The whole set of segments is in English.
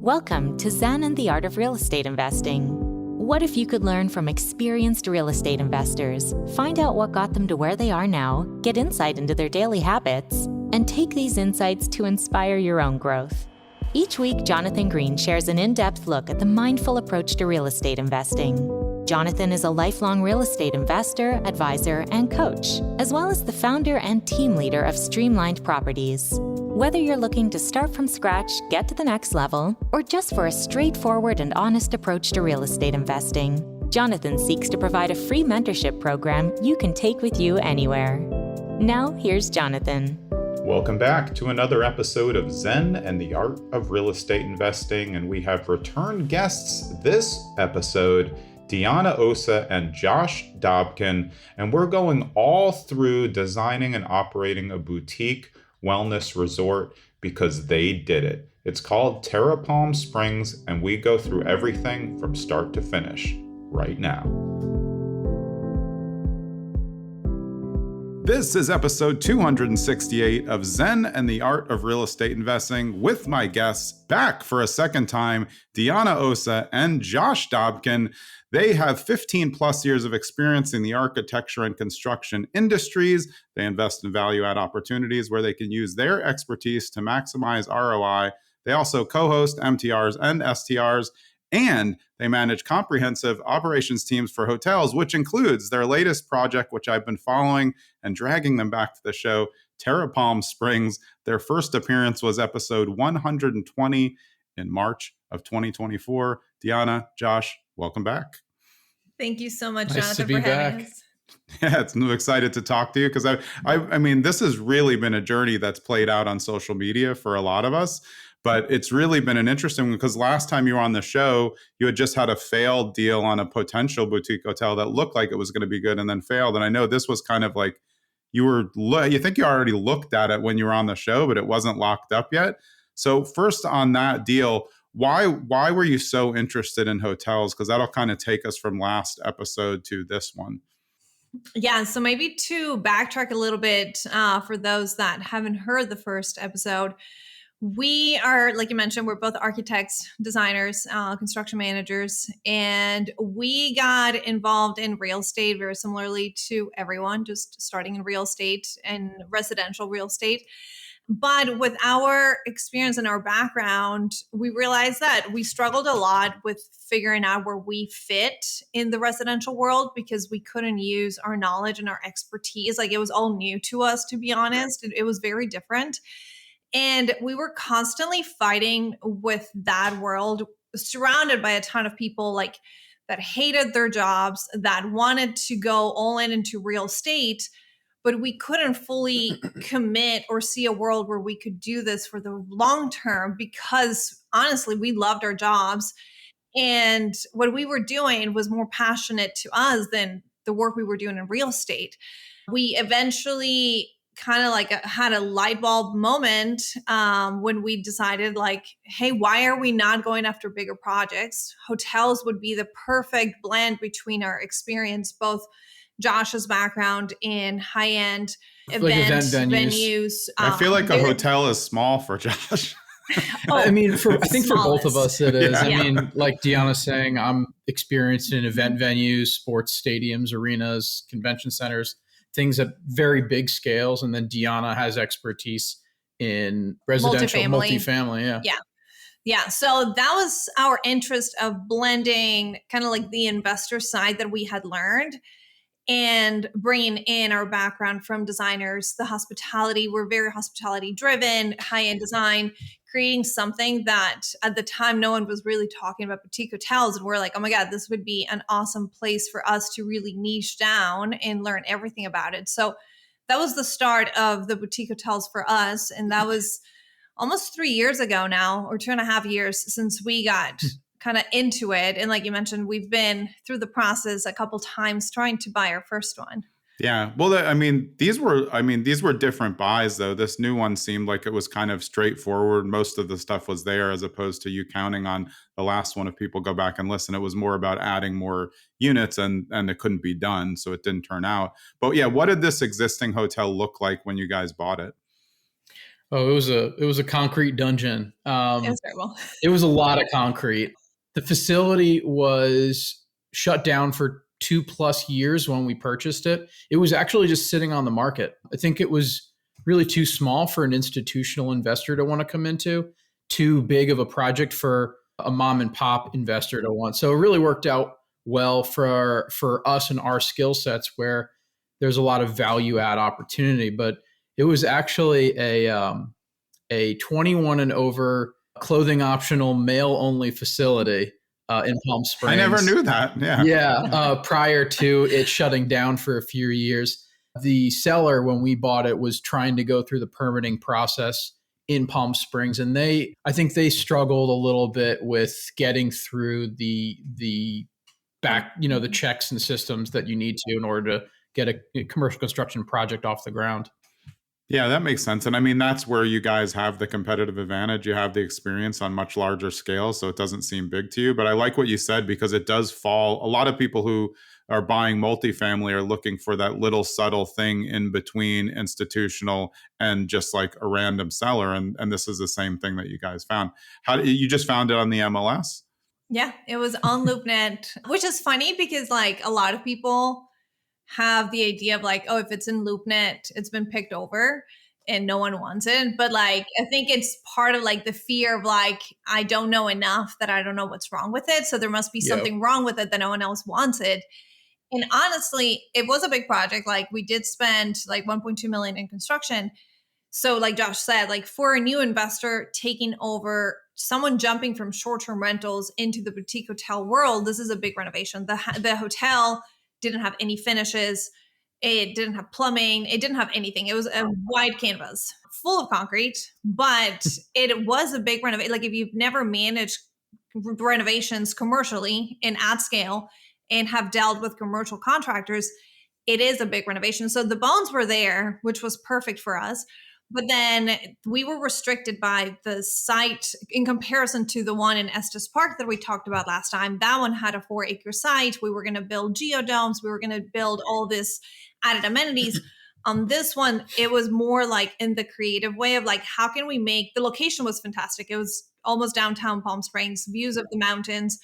Welcome to Zen and the Art of Real Estate Investing. What if you could learn from experienced real estate investors, find out what got them to where they are now, get insight into their daily habits, and take these insights to inspire your own growth? Each week, Jonathan Green shares an in-depth look at the mindful approach to real estate investing. Jonathan is a lifelong real estate investor, advisor, and coach, as well as the founder and team leader of Streamlined Properties. Whether you're looking to start from scratch, get to the next level, or just for a straightforward and honest approach to real estate investing, Jonathan seeks to provide a free mentorship program you can take with you anywhere. Now, here's Jonathan. Welcome back to another episode of Zen and the Art of Real Estate Investing, and we have return guests this episode, Deanna Ossa and Josh Dobken, and we're going all through designing and operating a boutique wellness resort because they did it. It's called Terra Palm Springs, and we go through everything from start to finish right now. This is episode 268 of Zen and the Art of Real Estate Investing with my guests back for a second time, Deanna Ossa and Josh Dobken. They have 15 plus years of experience in the architecture and construction industries. They invest in value add opportunities where they can use their expertise to maximize ROI. They also co-host MTRs and STRs, and they manage comprehensive operations teams for hotels, which includes their latest project, which I've been following and dragging them back to the show, Terra Palm Springs. Their first appearance was episode 120 in March of 2024. Deanna, Josh, welcome back. Thank you so much, Nice Jonathan, to be for having back. us. Yeah, I'm excited to talk to you because I mean, this has really been a journey that's played out on social media for a lot of us, but it's really been an interesting one because last time you were on the show, you had just had a failed deal on a potential boutique hotel that looked like it was going to be good and then failed. And I know this was kind of like you think you already looked at it when you were on the show, but it wasn't locked up yet. So first on that deal, why were you so interested in hotels? Because that'll kind of take us from last episode to this one. Yeah, so maybe to backtrack a little bit for those that haven't heard the first episode, we are, like you mentioned, we're both architects, designers, construction managers, and we got involved in real estate very similarly to everyone, just starting in real estate and residential real estate. But with our experience and our background, we realized that we struggled a lot with figuring out where we fit in the residential world because we couldn't use our knowledge and our expertise. Like it was all new to us, to be honest. It was very different. And we were constantly fighting with that world, surrounded by a ton of people like that hated their jobs, that wanted to go all in into real estate, but we couldn't fully commit or see a world where we could do this for the long term because honestly, we loved our jobs. And what we were doing was more passionate to us than the work we were doing in real estate. We eventually kind of like had a light bulb moment when we decided like, hey, why are we not going after bigger projects? Hotels would be the perfect blend between our experience, both Josh's background in high-end event venues. I feel like a hotel is small for Josh. I mean, I think for both of us it is. Yeah. I mean, like Deanna's saying, I'm experienced in event venues, sports stadiums, arenas, convention centers, things at very big scales. And then Deanna has expertise in residential, multifamily. Yeah. So that was our interest of blending kind of like the investor side that we had learned and bringing in our background from designers, the hospitality. We're very hospitality driven, high-end design, creating something that at the time no one was really talking about boutique hotels. And we're like, oh my God, this would be an awesome place for us to really niche down and learn everything about it. So that was the start of the boutique hotels for us. And that was almost 3 years ago now, or 2.5 years since we got kind of into it. And like you mentioned, we've been through the process a couple times trying to buy our first one. Yeah. Well, these were different buys though. This new one seemed like it was kind of straightforward. Most of the stuff was there as opposed to you counting on the last one. If people go back and listen, it was more about adding more units and it couldn't be done. So it didn't turn out. But yeah, what did this existing hotel look like when you guys bought it? Oh, it was a concrete dungeon. It was terrible. It was a lot of concrete. The facility was shut down for 2+ years when we purchased it. It was actually just sitting on the market. I think it was really too small for an institutional investor to want to come into, too big of a project for a mom and pop investor to want. So it really worked out well for us and our skill sets where there's a lot of value add opportunity. But it was actually a 21 and over clothing optional male only facility in Palm Springs. I never knew that. Yeah. Yeah. Prior to it shutting down for a few years, the seller, when we bought it, was trying to go through the permitting process in Palm Springs. And I think they struggled a little bit with getting through the back, the checks and systems that you need to in order to get a commercial construction project off the ground. Yeah, that makes sense. And I mean, that's where you guys have the competitive advantage. You have the experience on much larger scale, so it doesn't seem big to you. But I like what you said because it does fall. A lot of people who are buying multifamily are looking for that little subtle thing in between institutional and just like a random seller. And this is the same thing that you guys found. You just found it on the MLS? Yeah, it was on LoopNet, which is funny because like a lot of people have the idea of like, oh, if it's in LoopNet, it's been picked over and no one wants it. But like, I think it's part of like the fear of like, I don't know enough that I don't know what's wrong with it. So there must be something wrong with it that no one else wants it. And honestly, it was a big project. Like we did spend like 1.2 million in construction. So like Josh said, like for a new investor taking over, someone jumping from short-term rentals into the boutique hotel world, this is a big renovation. The hotel didn't have any finishes. It didn't have plumbing. It didn't have anything. It was a wide canvas full of concrete, but it was a big renovation. Like if you've never managed renovations commercially in at scale and have dealt with commercial contractors, it is a big renovation. So the bones were there, which was perfect for us. But then we were restricted by the site in comparison to the one in Estes Park that we talked about last time. That one had a 4-acre site. We were going to build geodomes. We were going to build all this added amenities. On this one, it was more like in the creative way of like, how can we make, the location was fantastic. It was almost downtown Palm Springs, views of the mountains.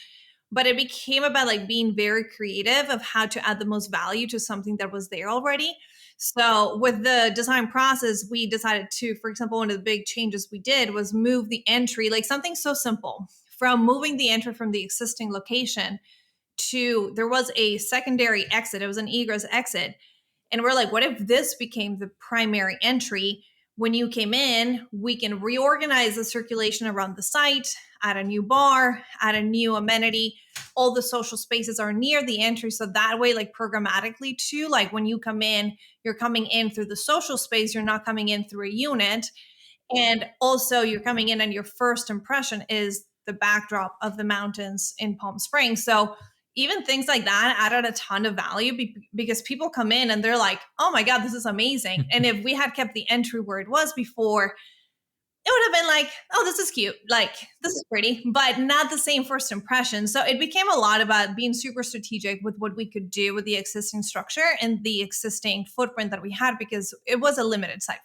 But it became about like being very creative of how to add the most value to something that was there already. So with the design process, we decided to, for example, one of the big changes we did was move the entry, like something so simple, from moving the entry from the existing location to, there was a secondary exit. It was an egress exit. And we're like, what if this became the primary entry? When you came in, we can reorganize the circulation around the site, add a new bar, add a new amenity. All the social spaces are near the entry. So that way, like programmatically too, like when you come in, you're coming in through the social space. You're not coming in through a unit. And also you're coming in and your first impression is the backdrop of the mountains in Palm Springs. So even things like that added a ton of value because people come in and they're like, oh my God, this is amazing. And if we had kept the entry where it was before, it would have been like, oh, this is cute. Like, this is pretty, but not the same first impression. So it became a lot about being super strategic with what we could do with the existing structure and the existing footprint that we had because it was a limited site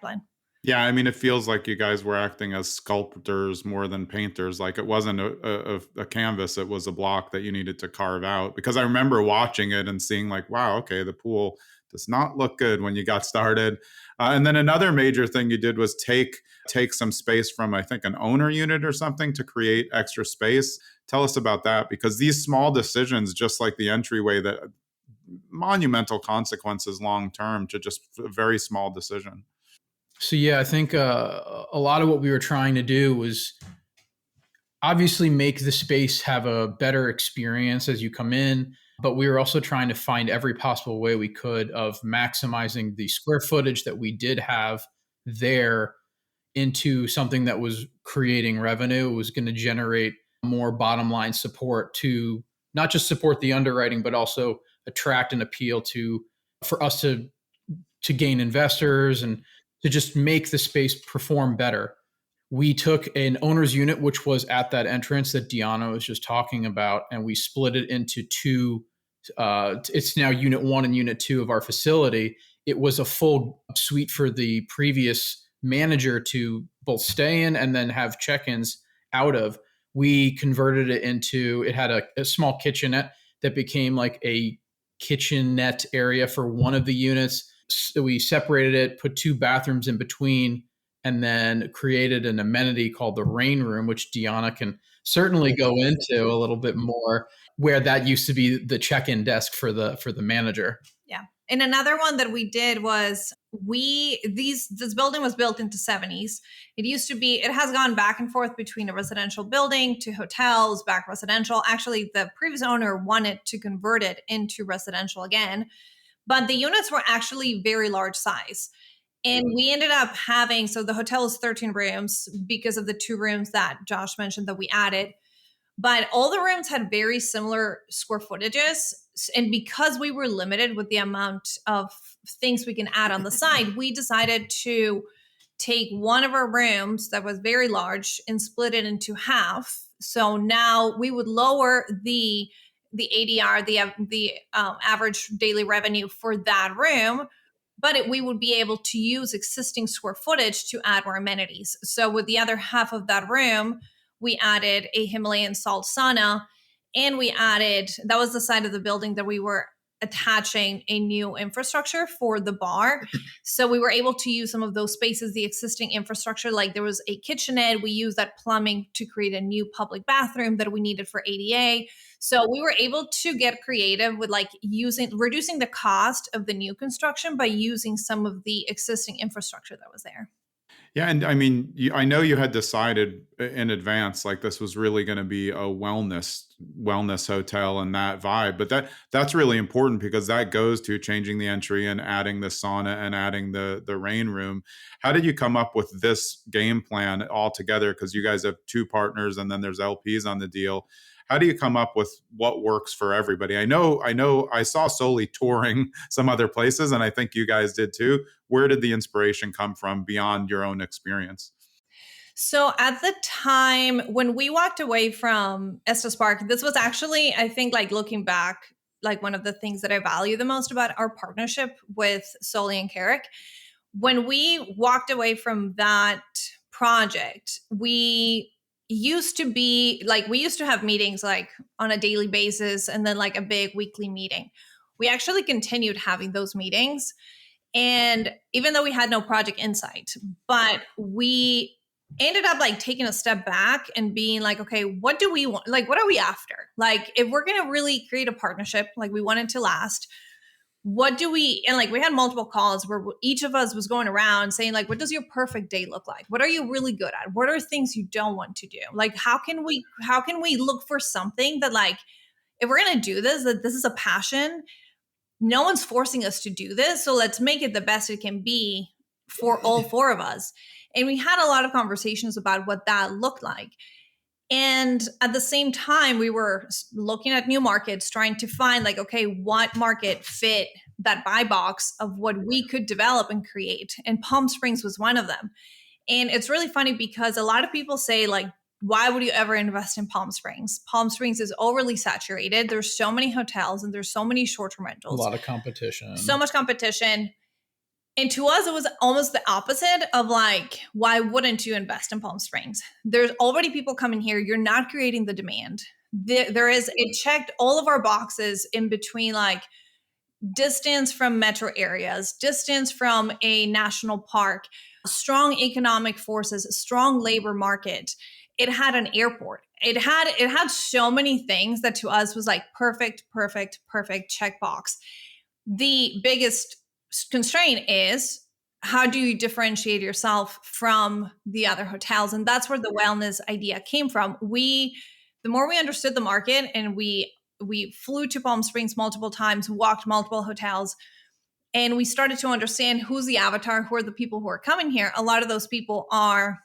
plan. Yeah, I mean, it feels like you guys were acting as sculptors more than painters. Like it wasn't a canvas, it was a block that you needed to carve out. Because I remember watching it and seeing like, wow, okay, the pool does not look good when you got started. And then another major thing you did was take some space from, I think, an owner unit or something to create extra space. Tell us about that, because these small decisions, just like the entryway, that monumental consequences long-term to just a very small decision. So yeah, I think a lot of what we were trying to do was obviously make the space have a better experience as you come in, but we were also trying to find every possible way we could of maximizing the square footage that we did have there into something that was creating revenue. It was going to generate more bottom line support to not just support the underwriting, but also attract and appeal for us to gain investors and to just make the space perform better. We took an owner's unit, which was at that entrance that Deanna was just talking about, and we split it into two. It's now unit 1 and unit 2 of our facility. It was a full suite for the previous manager to both stay in and then have check-ins out of, we converted it into, it had a small kitchenette that became like a kitchenette area for one of the units. So we separated it, put 2 bathrooms in between, and then created an amenity called the rain room, which Deanna can certainly go into a little bit more, where that used to be the check-in desk for the manager. Yeah. And another one that we did was this building was built into 70s. It has gone back and forth between a residential building to hotels, back residential. Actually, the previous owner wanted to convert it into residential again, but the units were actually very large size. And we ended up having, so the hotel is 13 rooms because of the 2 rooms that Josh mentioned that we added. But all the rooms had very similar square footages. And because we were limited with the amount of things we can add on the side, we decided to take one of our rooms that was very large and split it into half. So now we would lower the ADR, the average daily revenue for that room, but we would be able to use existing square footage to add more amenities. So with the other half of that room, we added a Himalayan salt sauna, and that was the side of the building that we were attaching a new infrastructure for the bar. So we were able to use some of those spaces, the existing infrastructure, like there was a kitchenette. We used that plumbing to create a new public bathroom that we needed for ADA. So we were able to get creative with reducing the cost of the new construction by using some of the existing infrastructure that was there. Yeah, and I mean, I know you had decided in advance, like this was really going to be a wellness hotel and that vibe, but that's really important because that goes to changing the entry and adding the sauna and adding the rain room. How did you come up with this game plan all together? Because you guys have 2 partners and then there's LPs on the deal. How do you come up with what works for everybody? I know I saw Soli touring some other places, and I think you guys did too. Where did the inspiration come from beyond your own experience? So at the time when we walked away from Estes Park, this was actually, I think, like looking back, like one of the things that I value the most about our partnership with Soli and Carrick. When we walked away from that project, we used to have meetings like on a daily basis and then like a big weekly meeting. We actually continued having those meetings. And even though we had no project insight, but we ended up like taking a step back and being like, okay, what do we want? Like, what are we after? Like, if we're going to really create a partnership, like we want it to last, and like we had multiple calls where each of us was going around saying like, what does your perfect day look like? What are you really good at? What are things you don't want to do? Like, how can we look for something that, like, if we're going to do this, that this is a passion, no one's forcing us to do this. So let's make it the best it can be for all 4 of us. And we had a lot of conversations about what that looked like. And at the same time, we were looking at new markets, trying to find like, okay, what market fit that buy box of what we could develop and create. And Palm Springs was one of them. And it's really funny because a lot of people say like, why would you ever invest in Palm Springs? Palm Springs is overly saturated. There's so many hotels and there's so many short-term rentals. A lot of competition. So much competition. And to us, it was almost the opposite of like, why wouldn't you invest in Palm Springs? There's already people coming here. You're not creating the demand. It checked all of our boxes in between like distance from metro areas, distance from a national park, strong economic forces, strong labor market. It had an airport. It had so many things that to us was like perfect checkbox. The biggest constraint is how do you differentiate yourself from the other hotels? And that's where the wellness idea came from. The more we understood the market and we flew to Palm Springs multiple times, walked multiple hotels, and we started to understand who's the avatar, who are the people who are coming here. A lot of those people are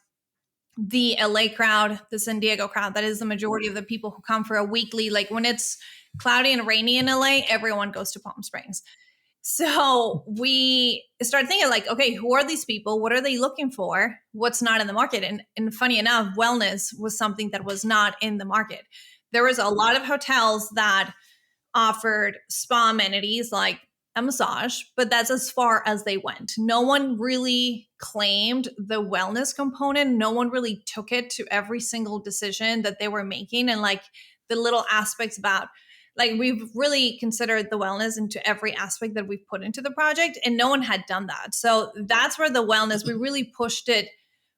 the LA crowd, the San Diego crowd. That is the majority of the people who come for a weekly, like when it's cloudy and rainy in LA, everyone goes to Palm Springs. So we started thinking like, okay, who are these people? What are they looking for? What's not in the market? And funny enough, wellness was something that was not in the market. There was a lot of hotels that offered spa amenities like a massage, but that's as far as they went. No one really claimed the wellness component. No one really took it to every single decision that they were making, and like the little aspects about, like, we've really considered the wellness into every aspect that we've put into the project, and no one had done that. So that's where the wellness, we really pushed it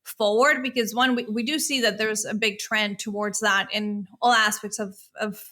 forward, because one, we do see that there's a big trend towards that in all aspects of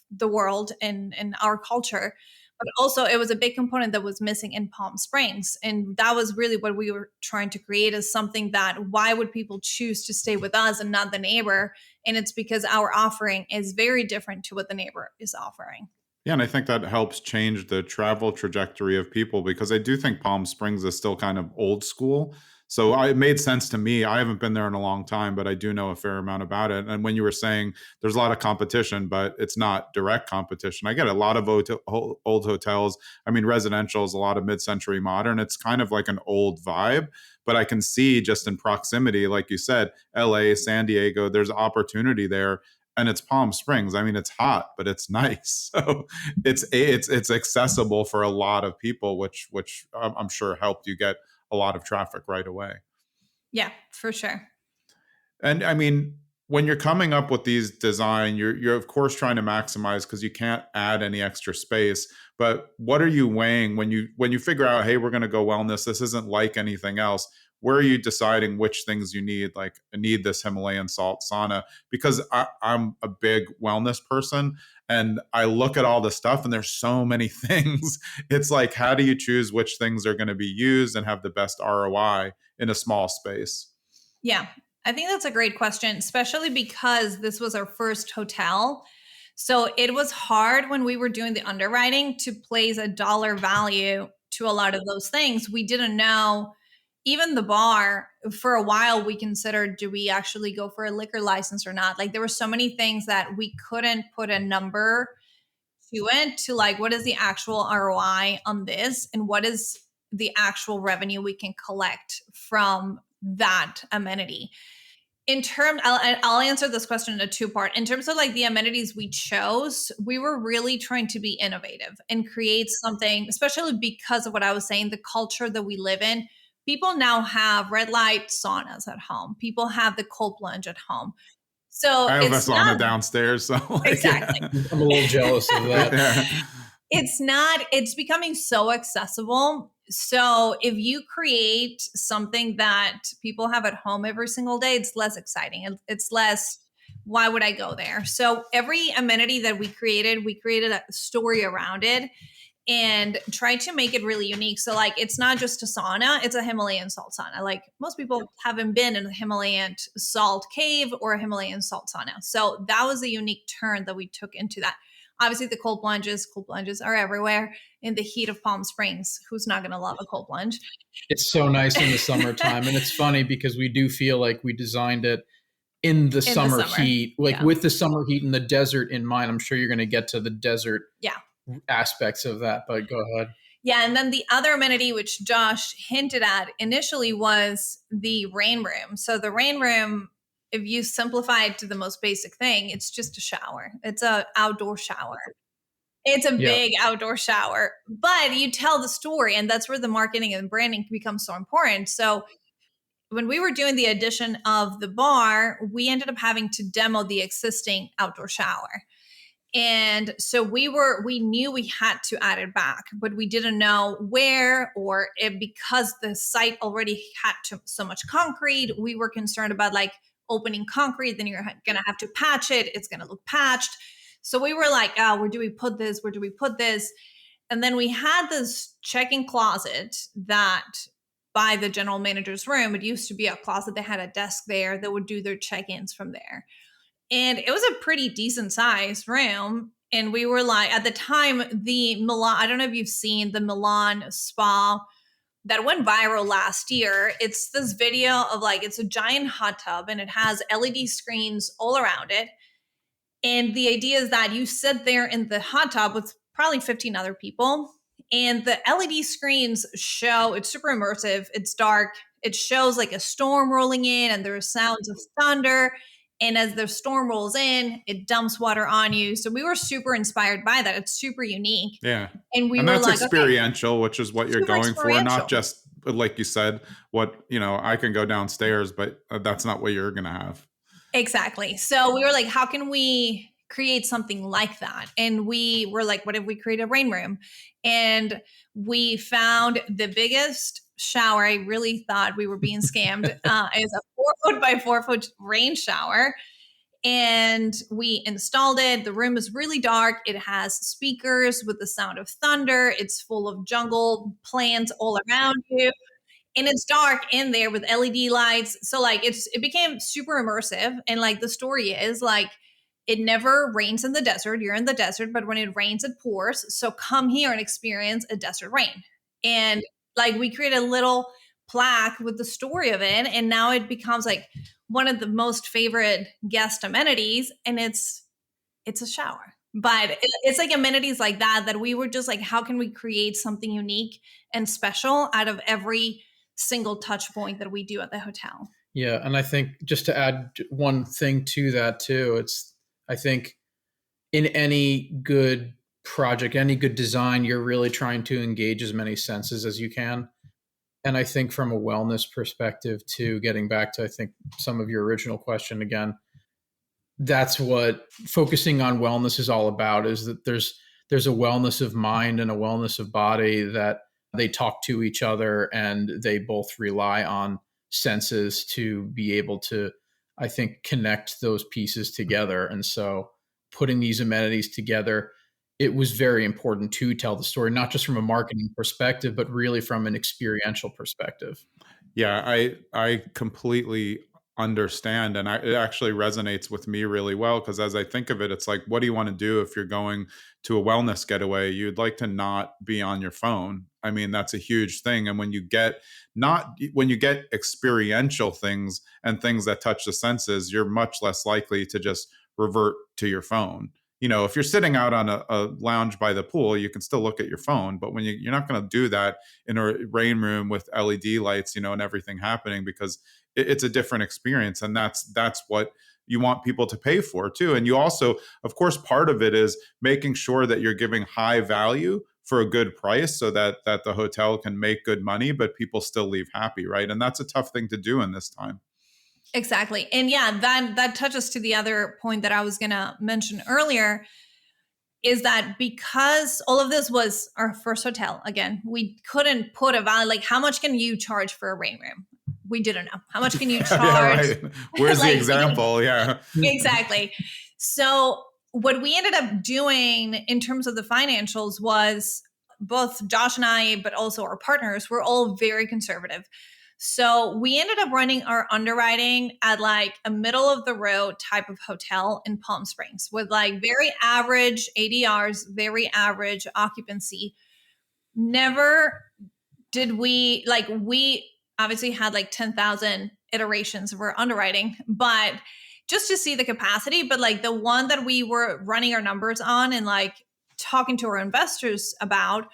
the world and our culture. But also it was a big component that was missing in Palm Springs. And that was really what we were trying to create, is something that, why would people choose to stay with us and not the neighbor? And it's because our offering is very different to what the neighbor is offering. Yeah, and I think that helps change the travel trajectory of people, because I do think Palm Springs is still kind of old school. So it made sense to me. I haven't been there in a long time, but I do know a fair amount about it. And when you were saying there's a lot of competition, but it's not direct competition, I get a lot of old hotels. I mean, residential is a lot of mid-century modern. It's kind of like an old vibe, but I can see just in proximity, like you said, LA, San Diego, there's opportunity there. And it's Palm Springs. I mean, it's hot, but it's nice. So it's accessible for a lot of people, which I'm sure helped you get a lot of traffic right away. Yeah, for sure. And I mean, when you're coming up with these design, you're of course trying to maximize, because you can't add any extra space. But what are you weighing when you figure out, hey, we're going to go wellness, this isn't like anything else? Where are you deciding which things you need? Like, I need this Himalayan salt sauna, because I'm a big wellness person, and I look at all the stuff and there's so many things. It's like, how do you choose which things are going to be used and have the best ROI in a small space? Yeah, I think that's a great question, especially because this was our first hotel. So it was hard when we were doing the underwriting to place a dollar value to a lot of those things. We didn't know. Even the bar, for a while, we considered, do we actually go for a liquor license or not? Like, there were so many things that we couldn't put a number to it, to like, what is the actual ROI on this? And what is the actual revenue we can collect from that amenity? I'll answer this question in a two-part. In terms of like the amenities we chose, we were really trying to be innovative and create something, especially because of what I was saying, the culture that we live in. People now have red light saunas at home. People have the cold plunge at home. So I have a it's sauna not downstairs. So exactly. Yeah. I'm a little jealous of that. Yeah. It's becoming so accessible. So if you create something that people have at home every single day, it's less exciting. It's less, why would I go there? So every amenity that we created a story around it and try to make it really unique. So like, it's not just a sauna, it's a Himalayan salt sauna. Like, most people haven't been in a Himalayan salt cave or a Himalayan salt sauna. So that was a unique turn that we took into that. Obviously the cold plunges are everywhere in the heat of Palm Springs. Who's not going to love a cold plunge? It's so nice in the summertime. And it's funny because we do feel like we designed it in the summer heat, like with the summer heat and the desert in mind. I'm sure you're going to get to the desert aspects of that, but go ahead. Yeah. And then the other amenity, which Josh hinted at initially, was the rain room. So the rain room, if you simplify it to the most basic thing, it's just a shower. It's an outdoor shower. It's a big outdoor shower, but you tell the story, and that's where the marketing and branding becomes so important. So when we were doing the addition of the bar, we ended up having to demo the existing outdoor shower. And so we knew we had to add it back, but we didn't know where, or if, because the site already had so much concrete, we were concerned about like opening concrete, then you're going to have to patch it. It's going to look patched. So we were like, oh, where do we put this? Where do we put this? And then we had this check-in closet that by the general manager's room, it used to be a closet. They had a desk there that would do their check-ins from there. And it was a pretty decent sized room. And we were like, at the time, the Milan, I don't know if you've seen the Milan spa that went viral last year. It's this video of like, it's a giant hot tub and it has LED screens all around it. And the idea is that you sit there in the hot tub with probably 15 other people. And the LED screens show, it's super immersive. It's dark. It shows like a storm rolling in and there are sounds of thunder. And as the storm rolls in, it dumps water on you. So we were super inspired by that. It's super unique. Yeah. And we And were that's like, experiential, okay, which is what you're super going for, experiential. not just like you said, what, I can go downstairs, but that's not what you're going to have. Exactly. So we were like, how can we create something like that? And we were like, what if we create a rain room? And we found the biggest shower. I really thought we were being scammed. Is a 4 foot by 4 foot rain shower. And we installed it. The room is really dark. It has speakers with the sound of thunder. It's full of jungle plants all around you. And it's dark in there with LED lights. So like it became super immersive. And like the story is like it never rains in the desert. You're in the desert, but when it rains, it pours. So come here and experience a desert rain. And like we created a little plaque with the story of it. And now it becomes like one of the most favorite guest amenities. And it's a shower. But it's like amenities like that we were just like, how can we create something unique and special out of every single touch point that we do at the hotel? Yeah. And I think just to add one thing to that too, I think in any good project, any good design, you're really trying to engage as many senses as you can. And I think from a wellness perspective too, getting back to, I think, some of your original question again, that's what focusing on wellness is all about, is that there's a wellness of mind and a wellness of body, that they talk to each other and they both rely on senses to be able to, I think, connect those pieces together. And so putting these amenities together, it was very important to tell the story, not just from a marketing perspective, but really from an experiential perspective. Yeah, I completely understand, and it actually resonates with me really well, because as I think of it, it's like, what do you want to do if you're going to a wellness getaway? You'd like to not be on your phone. I mean, that's a huge thing. And when you get experiential things and things that touch the senses, you're much less likely to just revert to your phone. If you're sitting out on a lounge by the pool, you can still look at your phone, but when you're not going to do that in a rain room with LED lights, and everything happening, because it's a different experience. And that's what you want people to pay for too. And you also, of course, part of it is making sure that you're giving high value for a good price, so that the hotel can make good money, but people still leave happy, right? And that's a tough thing to do in this time. Exactly. And yeah, that touches to the other point that I was going to mention earlier, is that because all of this was our first hotel, again, we couldn't put a value, like how much can you charge for a rain room? We didn't know. How much can you charge? Yeah, right. Where's like, the example? Yeah. Exactly. So what we ended up doing in terms of the financials was, both Josh and I, but also our partners, were all very conservative. So we ended up running our underwriting at like a middle of the road type of hotel in Palm Springs, with like very average ADRs, very average occupancy. Never did we obviously had like 10,000 iterations of our underwriting, but just to see the capacity. But like the one that we were running our numbers on and like talking to our investors about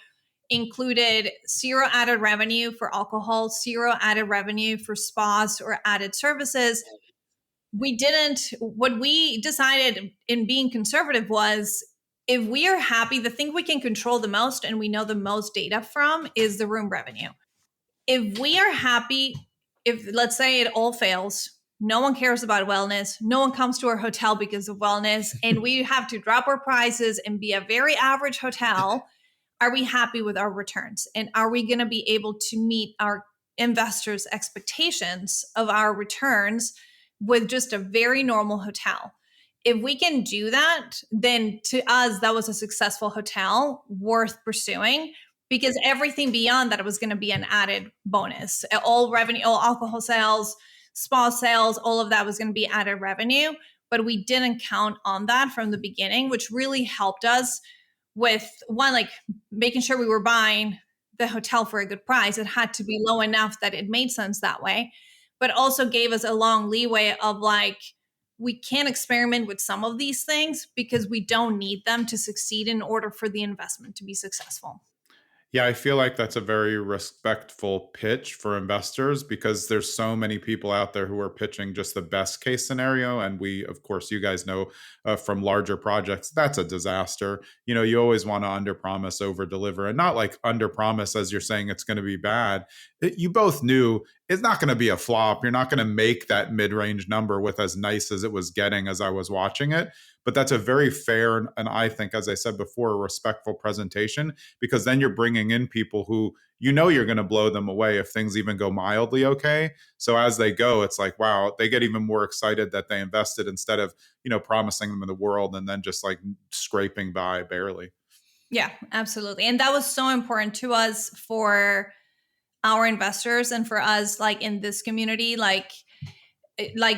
included 0 added revenue for alcohol, 0 added revenue for spas or added services. What we decided in being conservative was, if we are happy, the thing we can control the most and we know the most data from is the room revenue. If we are happy, if let's say it all fails, no one cares about wellness, no one comes to our hotel because of wellness, and we have to drop our prices and be a very average hotel, are we happy with our returns? And are we going to be able to meet our investors' expectations of our returns with just a very normal hotel? If we can do that, then to us, that was a successful hotel worth pursuing, because everything beyond that was going to be an added bonus. All revenue, all alcohol sales, spa sales, all of that was going to be added revenue. But we didn't count on that from the beginning, which really helped us with, one, like making sure we were buying the hotel for a good price. It had to be low enough that it made sense that way, but also gave us a long leeway of like, we can experiment with some of these things because we don't need them to succeed in order for the investment to be successful. Yeah, I feel like that's a very respectful pitch for investors because there's so many people out there who are pitching just the best case scenario. And we, of course, you guys know from larger projects, that's a disaster. You always want to under promise, over deliver, and not like under promise as you're saying it's going to be bad. You both knew it's not going to be a flop. You're not going to make that mid range number with as nice as it was getting as I was watching it. But that's a very fair and I think, as I said before, a respectful presentation because then you're bringing in people who you're going to blow them away if things even go mildly okay. So as they go, it's like, wow, they get even more excited that they invested instead of, promising them in the world and then just like scraping by barely. Yeah, absolutely. And that was so important to us for our investors and for us, like in this community, like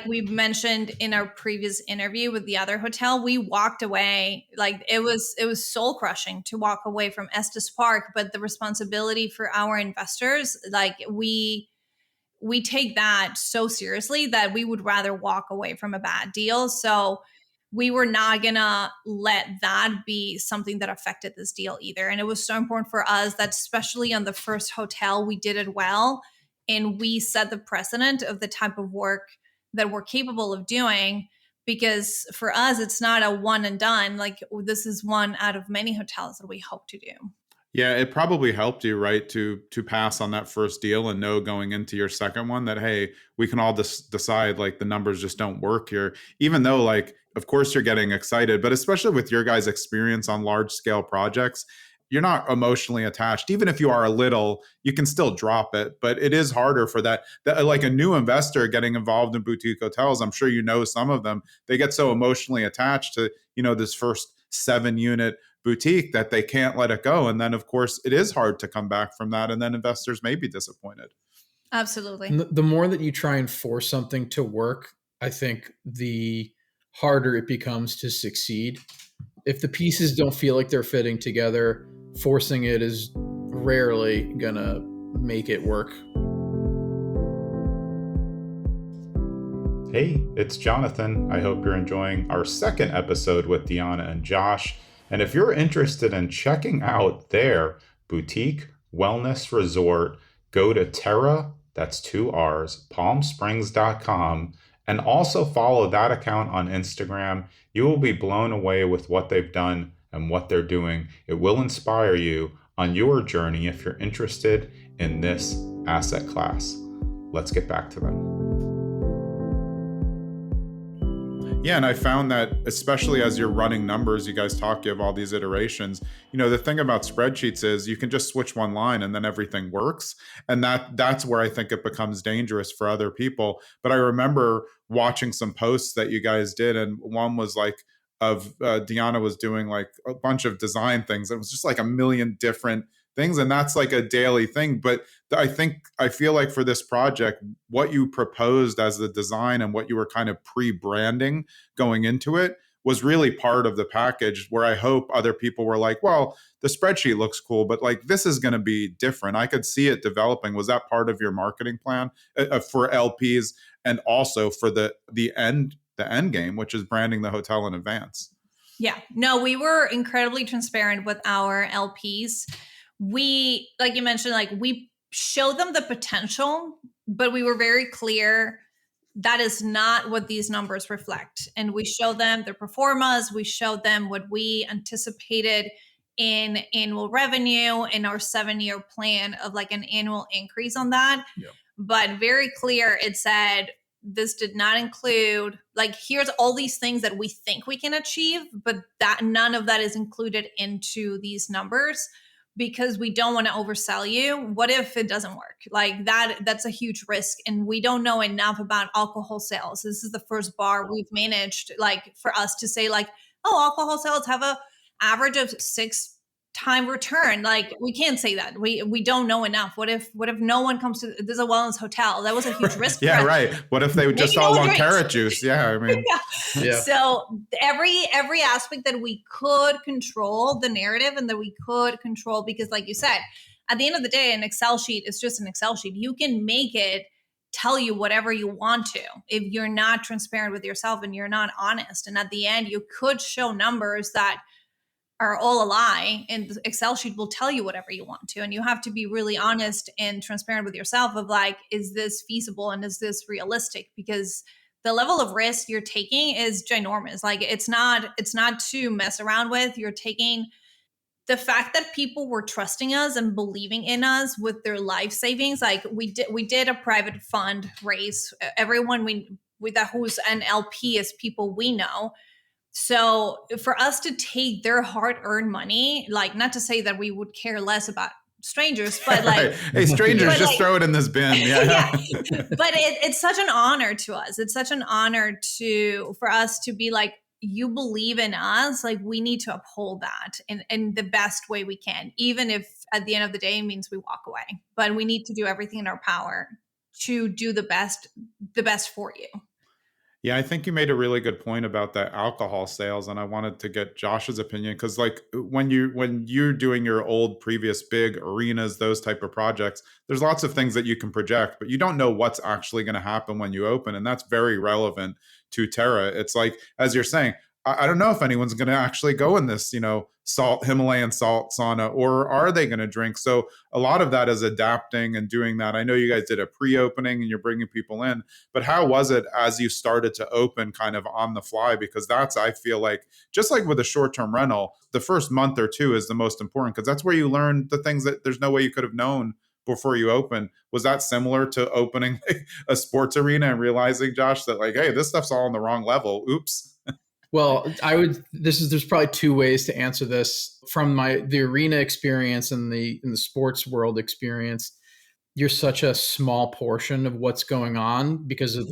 we mentioned in our previous interview with the other hotel, we walked away. Like it was soul crushing to walk away from Estes Park, but the responsibility for our investors, like we take that so seriously that we would rather walk away from a bad deal. So we were not gonna let that be something that affected this deal either. And it was so important for us that, especially on the first hotel, we did it well and we set the precedent of the type of work that we're capable of doing. Because for us, it's not a one and done. Like this is one out of many hotels that we hope to do. Yeah, it probably helped you, right, to pass on that first deal and know going into your second one that, hey, we can all decide like the numbers just don't work here. Even though, like, of course you're getting excited, but especially with your guys' experience on large scale projects, you're not emotionally attached. Even if you are a little, you can still drop it. But it is harder for that like a new investor getting involved in boutique hotels. I'm sure you know some of them. They get so emotionally attached to, this first 7-unit boutique that they can't let it go. And then, of course, it is hard to come back from that. And then investors may be disappointed. Absolutely. The more that you try and force something to work, I think the harder it becomes to succeed. If the pieces don't feel like they're fitting together, forcing it is rarely going to make it work. Hey, it's Jonathan. I hope you're enjoying our second episode with Deanna and Josh. And if you're interested in checking out their boutique wellness resort, go to Terra, that's 2 R's, palmsprings.com, and also follow that account on Instagram. You will be blown away with what they've done and what they're doing. It will inspire you on your journey if you're interested in this asset class. Let's get back to them. Yeah, and I found that especially as you're running numbers, you guys talk, you have all these iterations. The thing about spreadsheets is you can just switch one line and then everything works. And that's where I think it becomes dangerous for other people. But I remember watching some posts that you guys did, and one was like Deanna was doing like a bunch of design things. It was just like a million different things, and that's like a daily thing. But I feel like for this project, what you proposed as the design and what you were kind of pre-branding going into it was really part of the package, where I hope other people were like, well, the spreadsheet looks cool, but like this is going to be different. I could see it developing. Was that part of your marketing plan for LPs and also for the end game, which is branding the hotel in advance? Yeah, no, we were incredibly transparent with our LPs. We, like you mentioned, like we showed them the potential, but we were very clear that is not what these numbers reflect. And we showed them the pro formas, we showed them what we anticipated in annual revenue in our 7-year plan of like an annual increase on that. Yeah. But very clear, it said this did not include, like, here's all these things that we think we can achieve, but that none of that is included into these numbers, because we don't want to oversell you. What if it doesn't work? Like that's a huge risk. And we don't know enough about alcohol sales. This is the first bar we've managed, like, for us to say like, oh, alcohol sales have a average of 6-time return. Like, we can't say that. We don't know enough. What if no one comes to this is a wellness hotel? That was a huge risk. Yeah, right. What if they just all want carrot juice? Yeah, I mean, yeah. So every aspect that we could control the narrative and that we could control, because like you said, at the end of the day, an Excel sheet is just an Excel sheet. You can make it tell you whatever you want to if you're not transparent with yourself and you're not honest. And at the end, you could show numbers that are all a lie, and the Excel sheet will tell you whatever you want to. And you have to be really honest and transparent with yourself of like, is this feasible and is this realistic? Because the level of risk you're taking is ginormous. Like it's not to mess around with. You're taking the fact that people were trusting us and believing in us with their life savings. Like we did a private fund raise. Everyone we that who's an LP is people we know. So for us to take their hard-earned money, like not to say that we would care less about strangers, but like, right. Hey, strangers, but just like, throw it in this bin. Yeah. yeah. But it's such an honor to us. It's such an honor for us to be like, you believe in us, like we need to uphold that in the best way we can, even if at the end of the day it means we walk away. But we need to do everything in our power to do the best for you. Yeah, I think you made a really good point about that alcohol sales, and I wanted to get Josh's opinion because, like, when you're doing your old previous big arenas, those type of projects, there's lots of things that you can project, but you don't know what's actually going to happen when you open, and that's very relevant to Terra. It's like, as you're saying, I don't know if anyone's going to actually go in this, Himalayan salt sauna, or are they going to drink? So a lot of that is adapting and doing that. I know you guys did a pre-opening and you're bringing people in, but how was it as you started to open kind of on the fly? Because that's, I feel like, just like with a short-term rental, the first month or two is the most important because that's where you learn the things that there's no way you could have known before you open. Was that similar to opening a sports arena and realizing, Josh, that like, hey, this stuff's all on the wrong level? Oops. Well, there's probably two ways to answer this. From the arena experience and the sports world experience, you're such a small portion of what's going on because of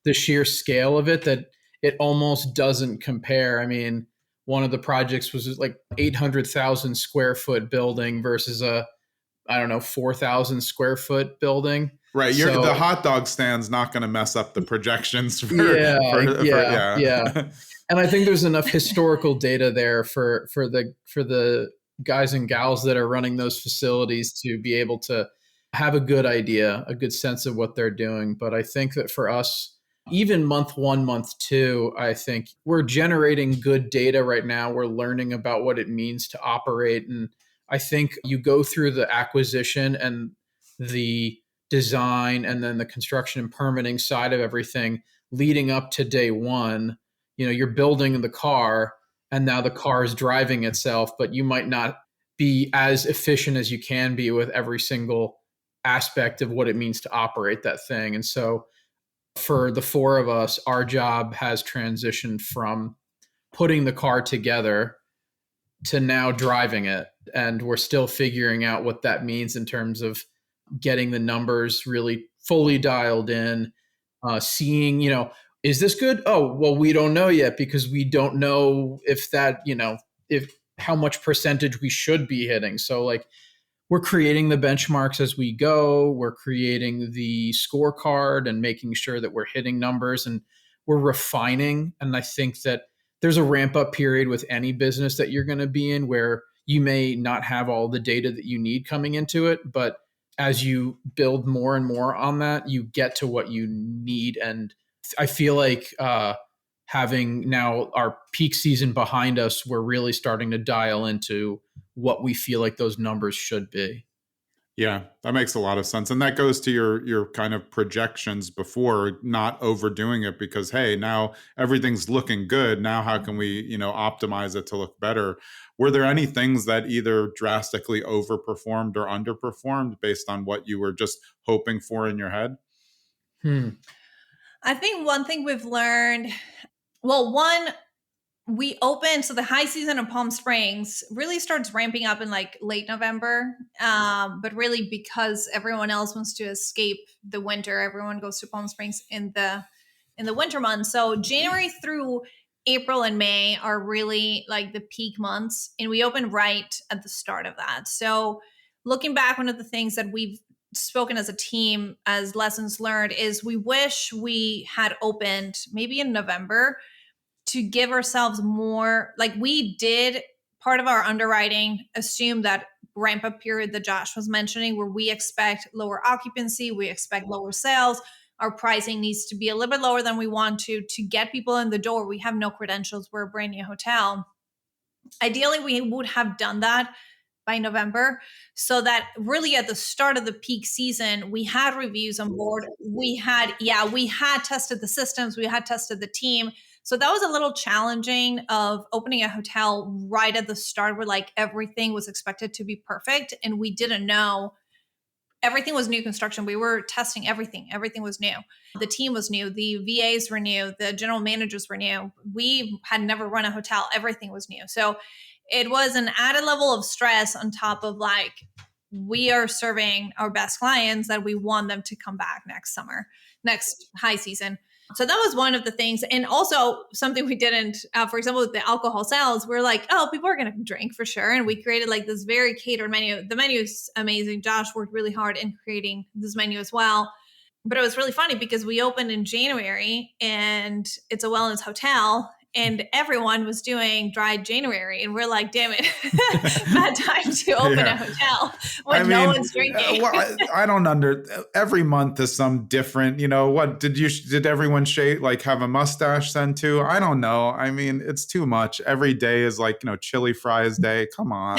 the sheer scale of it that it almost doesn't compare. I mean, one of the projects was like 800,000 square foot building versus a, I don't know, 4,000 square foot building. Right. The hot dog stand's not going to mess up the projections yeah. And I think there's enough historical data there for the guys and gals that are running those facilities to be able to have a good idea, a good sense of what they're doing. But I think that for us, even month 1, month 2, I think we're generating good data right now. We're learning about what it means to operate. And I think you go through the acquisition and the design and then the construction and permitting side of everything leading up to day one. You're building the car and now the car is driving itself, but you might not be as efficient as you can be with every single aspect of what it means to operate that thing. And so for the 4 of us, our job has transitioned from putting the car together to now driving it. And we're still figuring out what that means in terms of getting the numbers really fully dialed in, seeing, is this good? Oh, well, we don't know yet because we don't know if that, if how much percentage we should be hitting. So like we're creating the benchmarks as we go. We're creating the scorecard and making sure that we're hitting numbers and we're refining. And I think that there's a ramp up period with any business that you're going to be in where you may not have all the data that you need coming into it. But as you build more and more on that, you get to what you need. And I feel like having now our peak season behind us, we're really starting to dial into what we feel like those numbers should be. Yeah, that makes a lot of sense. And that goes to your kind of projections before, not overdoing it because, hey, now everything's looking good. Now, how can we, optimize it to look better? Were there any things that either drastically overperformed or underperformed based on what you were just hoping for in your head? I think one thing we've learned, we open, so the high season of Palm Springs really starts ramping up in like late November. But really because everyone else wants to escape the winter, everyone goes to Palm Springs in the winter months. So January through April and May are really like the peak months. And we open right at the start of that. So looking back, one of the things that we've spoken as a team as lessons learned is we wish we had opened maybe in November to give ourselves more, like we did part of our underwriting assume that ramp up period that Josh was mentioning where we expect lower occupancy, we expect lower sales, our pricing needs to be a little bit lower than we want to get people in the door. We have no credentials, we're a brand new hotel. Ideally, we would have done that by November, so that really at the start of the peak season, we had reviews on board. We had tested the systems, we had tested the team. So that was a little challenging of opening a hotel right at the start where like everything was expected to be perfect. And we didn't know. Everything was new construction. We were testing everything. Everything was new. The team was new. The VAs were new. The general managers were new. We had never run a hotel. Everything was new. So it was an added level of stress on top of like, we are serving our best clients that we want them to come back next summer, next high season. So that was one of the things. And also something we didn't, for example, with the alcohol sales, we're like, oh, people are going to drink for sure. And we created like this very catered menu. The menu is amazing. Josh worked really hard in creating this menu as well. But it was really funny because we opened in January and it's a wellness hotel and everyone was doing dry January. And we're like, damn it, bad time to open a hotel when no one's drinking. I don't every month is some different, what did everyone have a mustache then too? I don't know. I mean, it's too much. Every day is like, chili fries day. Come on.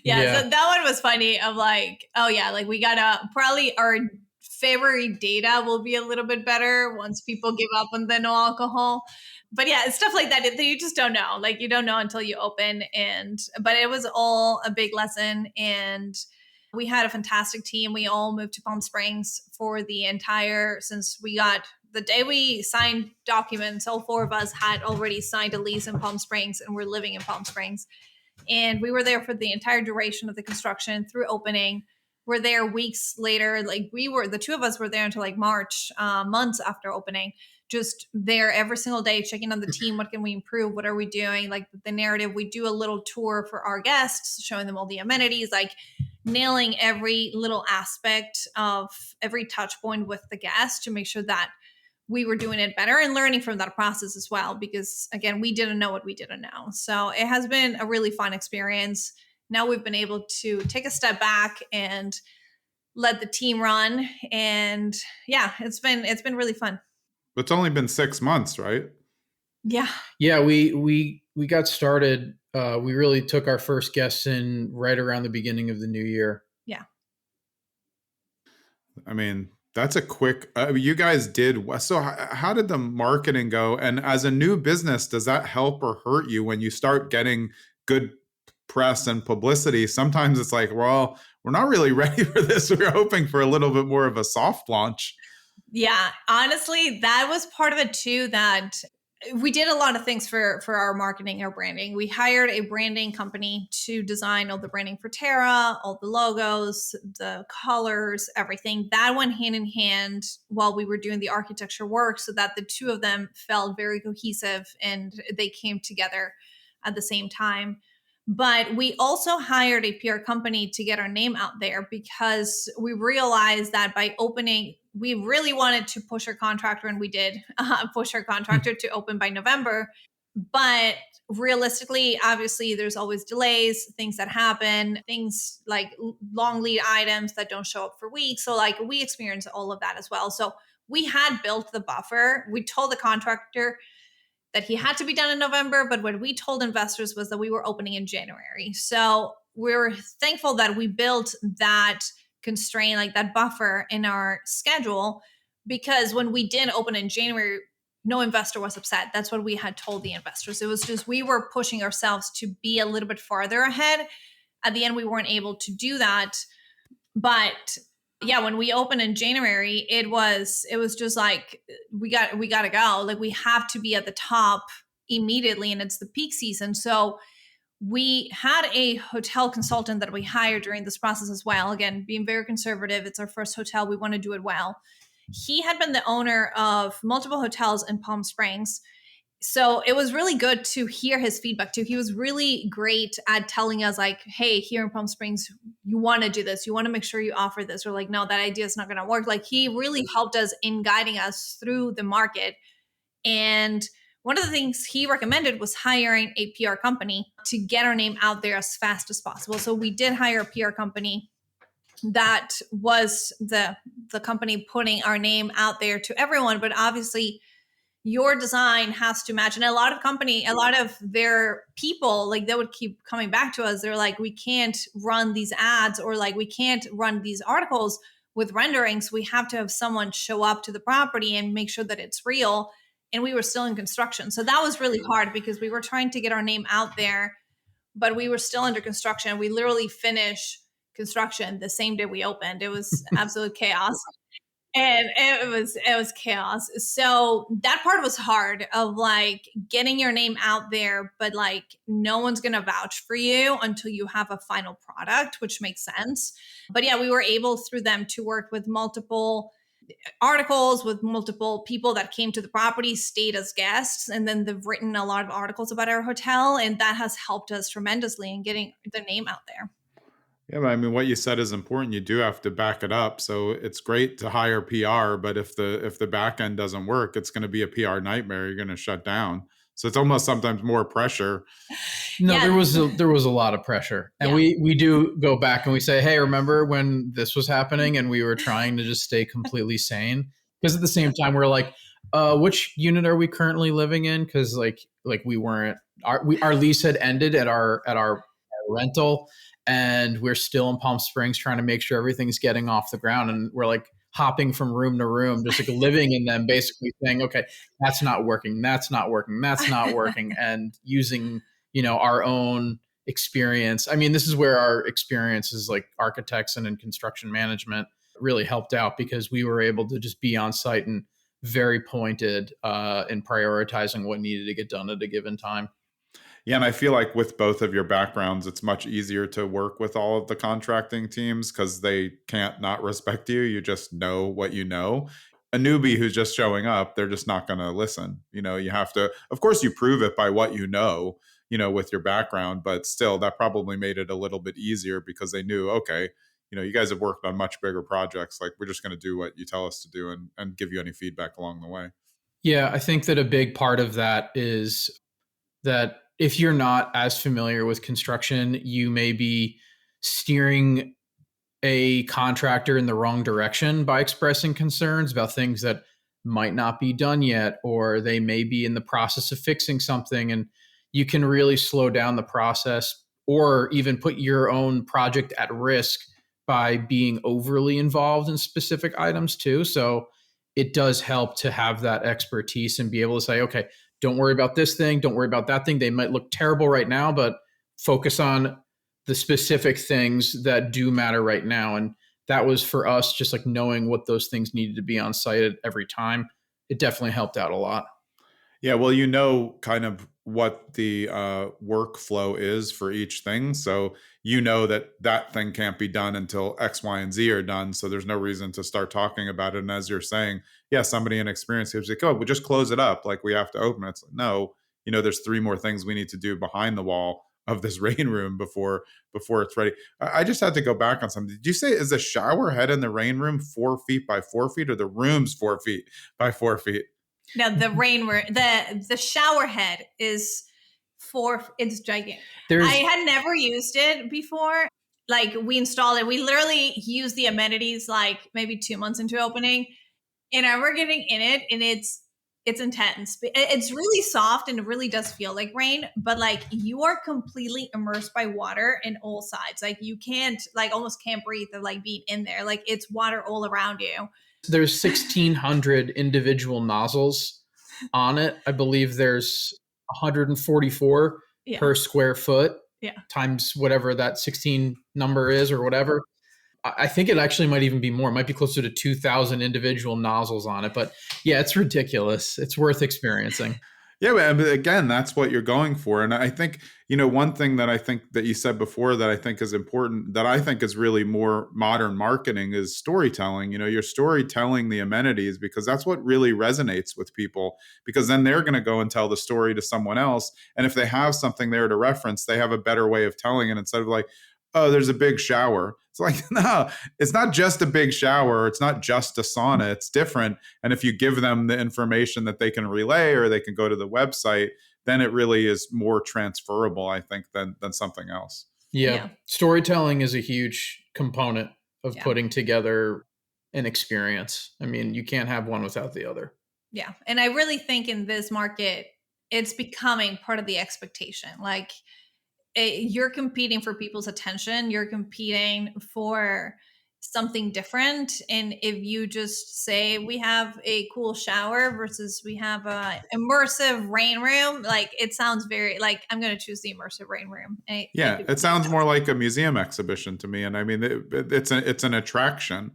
Yeah. So that one was funny of like, oh yeah, like we gotta probably our February data will be a little bit better once people give up on the no alcohol. But yeah, it's stuff like that you just don't know. Like you don't know until you open. But it was all a big lesson. And we had a fantastic team. We all moved to Palm Springs for since we got the day we signed documents, all four of us had already signed a lease in Palm Springs and we're living in Palm Springs. And we were there for the entire duration of the construction through opening. We're there weeks later. Like the two of us were there until like March, months after opening, just there every single day, checking on the team. What can we improve? What are we doing? Like the narrative, we do a little tour for our guests, showing them all the amenities, like nailing every little aspect of every touch point with the guest to make sure that we were doing it better and learning from that process as well. Because again, we didn't know what we didn't know. So it has been a really fun experience. Now we've been able to take a step back and let the team run. And yeah, it's been really fun. It's only been 6 months, right? Yeah. Yeah, we got started. We really took our first guests in right around the beginning of the new year. Yeah. I mean, that's a quick, you guys did. So how did the marketing go? And as a new business, does that help or hurt you when you start getting good press and publicity? Sometimes it's like, well, we're not really ready for this. We're hoping for a little bit more of a soft launch. Yeah, honestly, that was part of it too, that we did a lot of things for our marketing, our branding. We hired a branding company to design all the branding for Terra, all the logos, the colors, everything. That went hand in hand while we were doing the architecture work so that the two of them felt very cohesive and they came together at the same time. But we also hired a PR company to get our name out there because we realized that by opening, we really wanted to push our contractor, and we did push our contractor to open by November. But realistically, obviously, there's always delays, things that happen, things like long lead items that don't show up for weeks. So like we experienced all of that as well. So we had built the buffer. We told the contractor that he had to be done in November, but what we told investors was that we were opening in January. So we're thankful that we built that constraint, like that buffer in our schedule, because when we did open in January, no investor was upset. That's what we had told the investors. It was just we were pushing ourselves to be a little bit farther ahead. At the end, we weren't able to do that. But yeah, when we opened in January, it was just like we got to go. Like we have to be at the top immediately, and it's the peak season. So we had a hotel consultant that we hired during this process as well. Again, being very conservative, it's our first hotel. We want to do it well. He had been the owner of multiple hotels in Palm Springs. So it was really good to hear his feedback too. He was really great at telling us like, hey, here in Palm Springs, you want to do this. You want to make sure you offer this. Or like, no, that idea is not going to work. Like he really helped us in guiding us through the market. And one of the things he recommended was hiring a PR company to get our name out there as fast as possible. So we did hire a PR company that was the company putting our name out there to everyone. But obviously, your design has to match. And a lot of their people, like, they would keep coming back to us. They're like, we can't run these ads, or like, we can't run these articles with renderings. We have to have someone show up to the property and make sure that it's real. And we were still in construction. So that was really hard because we were trying to get our name out there, but we were still under construction. We literally finished construction the same day we opened. It was absolute chaos. And it was chaos. So that part was hard, of like getting your name out there, but like no one's going to vouch for you until you have a final product, which makes sense. But yeah, we were able through them to work with multiple articles, with multiple people that came to the property, stayed as guests, and then they've written a lot of articles about our hotel. And that has helped us tremendously in getting the name out there. Yeah, but I mean, what you said is important. You do have to back it up. So it's great to hire PR, but if the back end doesn't work, it's going to be a PR nightmare. You're going to shut down. So it's almost sometimes more pressure. No, Yeah. there was a lot of pressure, and we do go back and we say, hey, remember when this was happening and we were trying to just stay completely sane? Because at the same time, we're like, which unit are we currently living in? Because like we weren't, our lease had ended at our rental. And we're still in Palm Springs trying to make sure everything's getting off the ground. And we're like hopping from room to room, just like living in them, basically saying, okay, that's not working. That's not working. That's not working. And using, our own experience. I mean, this is where our experience as like architects and in construction management really helped out, because we were able to just be on site and very pointed in prioritizing what needed to get done at a given time. Yeah, and I feel like with both of your backgrounds, it's much easier to work with all of the contracting teams because they can't not respect you. You just know what you know. A newbie who's just showing up, they're just not going to listen. You have to, of course, you prove it by what with your background, but still, that probably made it a little bit easier because they knew, okay, you guys have worked on much bigger projects. Like, we're just going to do what you tell us to do and give you any feedback along the way. Yeah, I think that a big part of that is that if you're not as familiar with construction, you may be steering a contractor in the wrong direction by expressing concerns about things that might not be done yet, or they may be in the process of fixing something. And you can really slow down the process, or even put your own project at risk by being overly involved in specific items too. So it does help to have that expertise and be able to say, okay, don't worry about this thing. Don't worry about that thing. They might look terrible right now, but focus on the specific things that do matter right now. And that was for us, just like knowing what those things needed to be on site at every time. It definitely helped out a lot. Yeah, well, kind of what the workflow is for each thing. So that thing can't be done until X, Y, and Z are done. So there's no reason to start talking about it. And as you're saying, yeah, somebody inexperienced is like, oh, we just close it up. Like, we have to open it. It's like, no, there's 3 more things we need to do behind the wall of this rain room before it's ready. I just had to go back on something. Did you say, is the shower head in the rain room 4 feet by 4 feet, or the room's 4 feet by 4 feet? No, the shower head is it's gigantic. I had never used it before. Like, we installed it. We literally used the amenities like maybe 2 months into opening, and we're getting in it, and it's intense. It's really soft and it really does feel like rain, but like, you are completely immersed by water in all sides. Like, you can't, like, almost can't breathe of like being in there. Like, it's water all around you. There's 1,600 individual nozzles on it. I believe there's 144 per square foot times whatever that 16 number is or whatever. I think it actually might even be more. It might be closer to 2,000 individual nozzles on it. But yeah, it's ridiculous. It's worth experiencing. Yeah, but again, that's what you're going for. And I think, one thing that I think that you said before that I think is important, that I think is really more modern marketing, is storytelling. You're storytelling the amenities, because that's what really resonates with people, because then they're going to go and tell the story to someone else. And if they have something there to reference, they have a better way of telling it, instead of like, oh, there's a big shower. It's like, no, it's not just a big shower. It's not just a sauna. It's different. And if you give them the information that they can relay, or they can go to the website, then it really is more transferable, I think, than something else. Yeah. Storytelling is a huge component of putting together an experience. I mean, you can't have one without the other. Yeah. And I really think in this market, it's becoming part of the expectation. Like you're competing for people's attention, you're competing for something different. And if you just say we have a cool shower versus we have a immersive rain room, like it sounds very like I'm going to choose the immersive rain room. Yeah, it sounds more like a museum exhibition to me, and I mean it's an attraction.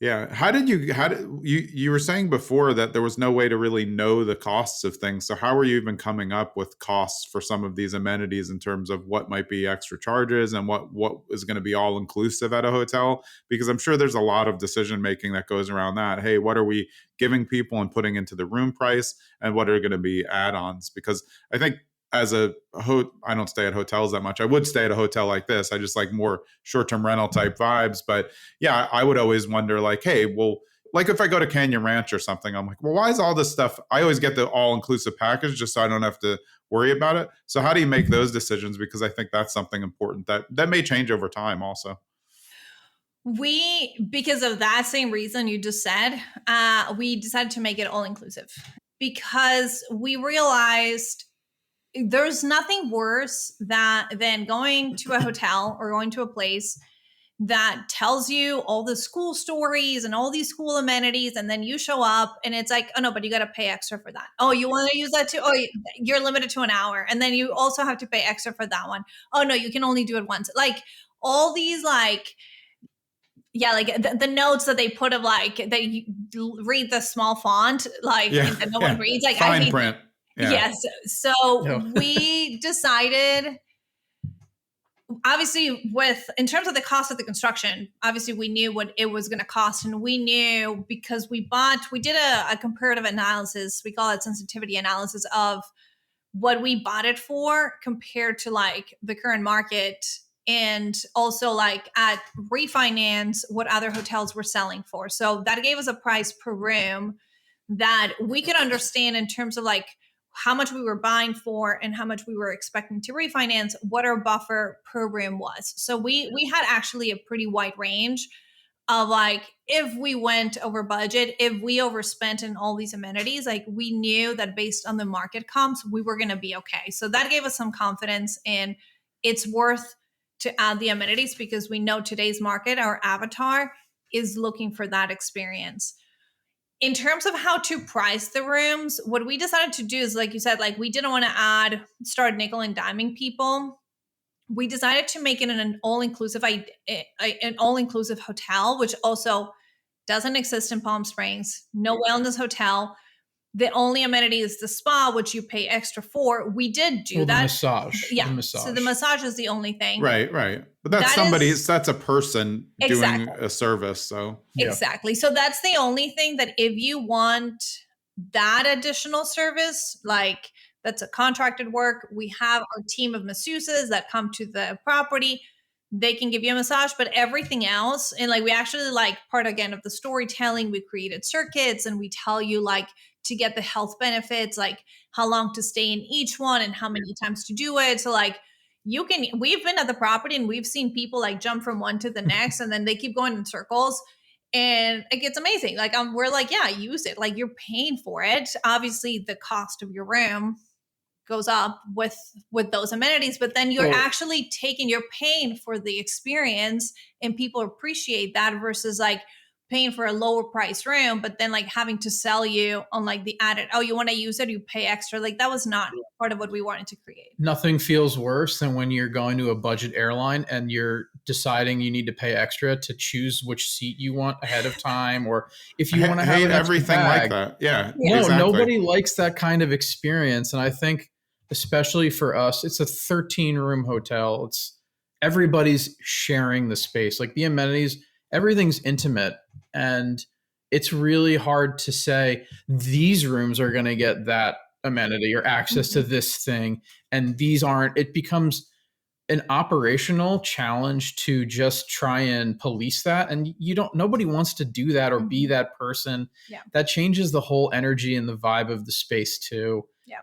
Yeah. How did you were saying before that there was no way to really know the costs of things. So how are you even coming up with costs for some of these amenities in terms of what might be extra charges and what is going to be all inclusive at a hotel? Because I'm sure there's a lot of decision making that goes around that. Hey, what are we giving people and putting into the room price, and what are going to be add-ons? Because I think as I don't stay at hotels that much. I would stay at a hotel like this. I just like more short-term rental type vibes. But yeah, I would always wonder like, hey, well, like if I go to Canyon Ranch or something, I'm like, well, why is all this stuff? I always get the all-inclusive package just so I don't have to worry about it. So how do you make those decisions? Because I think that's something important that may change over time also. Because of that same reason you just said, we decided to make it all-inclusive because we realized there's nothing worse than going to a hotel or going to a place that tells you all the school stories and all these school amenities, and then you show up and it's like, oh no, but you got to pay extra for that. Oh, you want to use that too? Oh, you're limited to an hour, and then you also have to pay extra for that one. Oh no, you can only do it once. Like all these like. Yeah, like the notes that they put of like that you read the small font, like that no one reads. Like fine print. Yeah. Yes. So we decided, obviously, in terms of the cost of the construction, obviously we knew what it was going to cost. And we knew because we did a comparative analysis. We call it sensitivity analysis of what we bought it for compared to like the current market. And also like at refinance, what other hotels were selling for. So that gave us a price per room that we could understand in terms of like how much we were buying for and how much we were expecting to refinance, what our buffer per room was. So we had actually a pretty wide range of like, if we went over budget, if we overspent in all these amenities, like we knew that based on the market comps, we were going to be okay. So that gave us some confidence in it's worth to add the amenities because we know today's market, our avatar is looking for that experience. In terms of how to price the rooms, what we decided to do is, like you said, like we didn't want to start nickel and diming people. We decided to make it an all-inclusive hotel, which also doesn't exist in Palm Springs. No wellness hotel. The only amenity is the spa, which you pay extra for. We did do that. The massage. Yeah. So the massage is the only thing. Right. But that's a person doing a service. So exactly. So that's the only thing that if you want that additional service, like that's a contracted work, we have our team of masseuses that come to the property. They can give you a massage, but everything else, and like we actually like part again of the storytelling, we created circuits and we tell you like to get the health benefits, like how long to stay in each one and how many times to do it. So like we've been at the property and we've seen people like jump from one to the next and then they keep going in circles and it gets amazing. Like we're like, yeah, use it. Like you're paying for it. Obviously the cost of your room goes up with those amenities, but then you're you're paying for the experience and people appreciate that versus like paying for a lower price room, but then like having to sell you on like the added, oh, you want to use it, you pay extra. Like that was not part of what we wanted to create. Nothing feels worse than when you're going to a budget airline and you're deciding you need to pay extra to choose which seat you want ahead of time, or if you want to have everything like that. Yeah. No, exactly. Nobody likes that kind of experience. And I think especially for us, it's a 13-room hotel. Everybody's sharing the space, like the amenities, everything's intimate. And it's really hard to say these rooms are going to get that amenity or access to this thing. And these aren't. It becomes an operational challenge to just try and police that. And nobody wants to do that or be that person. Yeah. That changes the whole energy and the vibe of the space too. Yeah.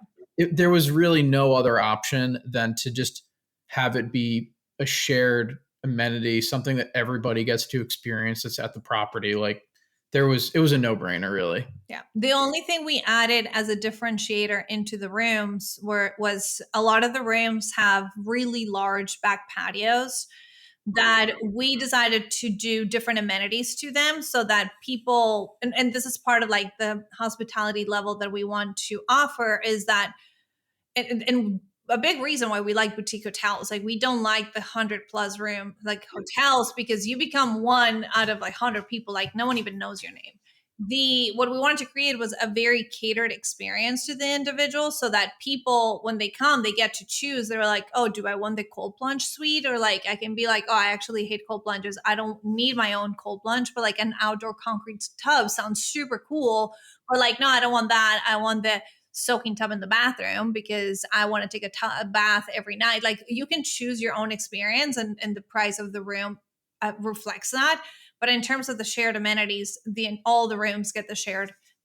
There was really no other option than to just have it be a shared amenity, something that everybody gets to experience that's at the property. Like it was a no-brainer, really. Yeah. The only thing we added as a differentiator into the rooms was a lot of the rooms have really large back patios that we decided to do different amenities to them so that people, and this is part of like the hospitality level that we want to offer, is that, and a big reason why we like boutique hotels, like we don't like the 100+ room like hotels, because you become one out of like 100 people, like no one even knows your name. What we wanted to create was a very catered experience to the individual, so that people, when they come, they get to choose. They're like, oh, do I want the cold plunge suite? Or like, I can be like, oh, I actually hate cold plunges, I don't need my own cold plunge, but like an outdoor concrete tub sounds super cool. Or like, no, I don't want that, I want the soaking tub in the bathroom because I want to take a bath every night. Like, you can choose your own experience, and the price of the room reflects that. But in terms of the shared amenities, all the rooms get the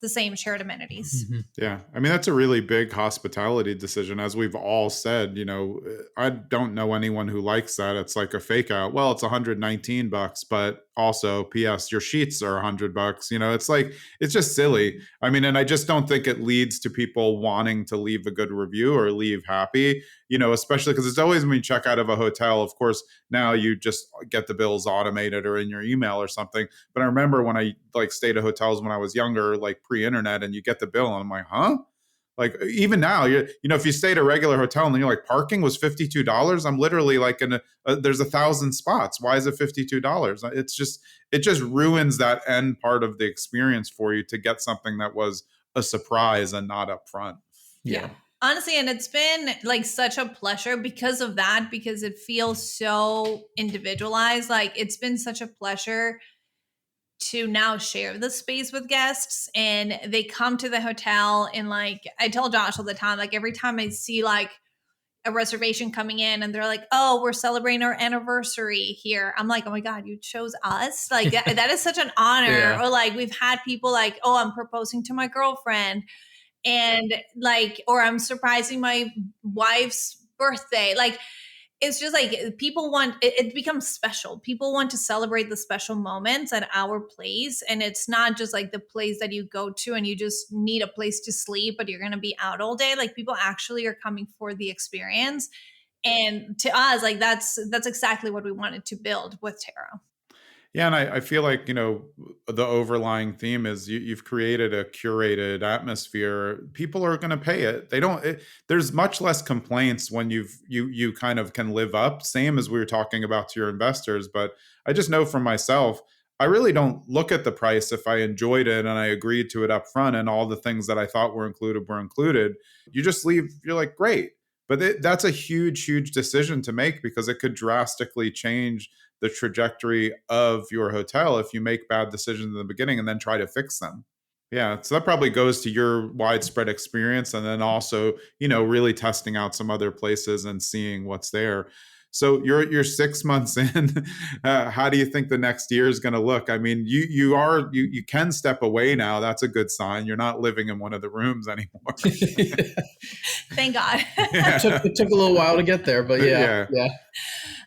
same shared amenities. Mm-hmm. Yeah. I mean, that's a really big hospitality decision. As we've all said, I don't know anyone who likes that. It's like a fake out. Well, it's $119, but also PS, your sheets are $100. It's like, it's just silly. I mean, and I just don't think it leads to people wanting to leave a good review or leave happy, especially because it's always when you check out of a hotel, of course, now you just get the bills automated or in your email or something. But I remember when I like stayed at hotels when I was younger, like pre-internet, and you get the bill and I'm like, huh? Like, even now, if you stayed at a regular hotel and then you're like, parking was $52, I'm literally like there's 1,000 spots. Why is it $52? It just ruins that end part of the experience for you to get something that was a surprise and not upfront. Yeah. Honestly, and it's been like such a pleasure because of that, because it feels so individualized. Like, it's been such a pleasure to now share the space with guests, and they come to the hotel, and like I tell Josh all the time, like every time I see like a reservation coming in and they're like, oh, we're celebrating our anniversary here, I'm like, oh my God, you chose us. Like that is such an honor. Yeah. Or like, we've had people like, oh, I'm proposing to my girlfriend, and like, or I'm surprising my wife's birthday. Like, it's just like people want it becomes special. People want to celebrate the special moments at our place. And it's not just like the place that you go to and you just need a place to sleep, but you're going to be out all day. Like, people actually are coming for the experience. And to us, like that's exactly what we wanted to build with Tara. Yeah, and I feel like, the overlying theme is you've created a curated atmosphere. People are going to pay it. There's much less complaints when you kind of can live up, same as we were talking about to your investors. But I just know from myself, I really don't look at the price. If I enjoyed it and I agreed to it up front and all the things that I thought were included, you just leave, you're like, great. But that's a huge, huge decision to make, because it could drastically change the trajectory of your hotel if you make bad decisions in the beginning and then try to fix them. Yeah, so that probably goes to your widespread experience, and then also, really testing out some other places and seeing what's there. So you're 6 months in. How do you think the next year is going to look? I mean, you can step away now. That's a good sign. You're not living in one of the rooms anymore. Thank God. It took a little while to get there, but yeah.